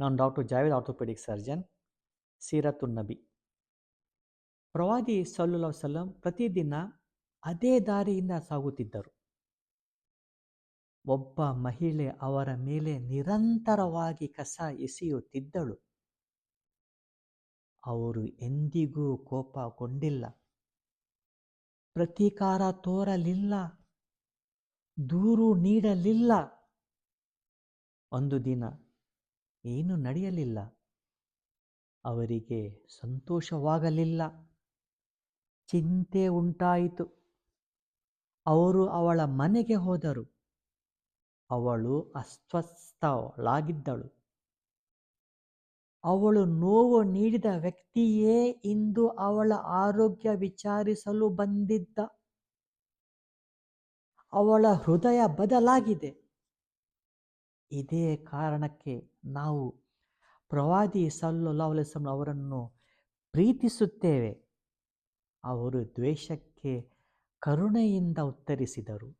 ನಾನು doctor Javed orthopaedic surgeon, ಸೀರತುನ್ ನಬಿ. ಪ್ರವಾದಿ ಸಲ್ಲಲ್ಲಾಹು ಅಲೈಹಿ ವಸಲ್ಲಂ ಪ್ರತಿದಿನ ಅದೇ ದಾರಿಯಿಂದ ಸಾಗುತ್ತಿದ್ದರು. ಒಬ್ಬ ಮಹಿಳೆ ಅವರ ಮೇಲೆ ನಿರಂತರವಾಗಿ ಕಸ ಎಸೆಯುತ್ತಿದ್ದಳು. ಅವರು ಎಂದಿಗೂ ಕೋಪಗೊಂಡಿಲ್ಲ, ಪ್ರತೀಕಾರ ತೋರಲಿಲ್ಲ, ದೂರು ನೀಡಲಿಲ್ಲ. ಒಂದು ದಿನ ಏನು ನಡೆಯಲಿಲ್ಲ, ಅವರಿಗೆ ಸಂತೋಷವಾಗಲಿಲ್ಲ, ಚಿಂತೆ ಉಂಟಾಯಿತು. ಅವರು ಅವಳ ಮನೆಗೆ ಹೋದರು. ಅವಳು ಅಸ್ವಸ್ಥಳಾಗಿದ್ದಳು. ಅವಳು ನೋವು ನೀಡಿದ ವ್ಯಕ್ತಿಯೇ ಇಂದು ಅವಳ ಆರೋಗ್ಯ ವಿಚಾರಿಸಲು ಬಂದಿದ್ದ. ಅವಳ ಹೃದಯ ಬದಲಾಗಿದೆ. ಇದೇ ಕಾರಣಕ್ಕೆ ನಾವು ಪ್ರವಾದಿ ಸಲ್ಲಲ್ಲಾಹು ಅಲೈಹಿ ವಸಲ್ಲಂ ಅವರನ್ನು ಪ್ರೀತಿಸುತ್ತೇವೆ. ಅವರು ದ್ವೇಷಕ್ಕೆ ಕರುಣೆಯಿಂದ ಉತ್ತರಿಸಿದರು.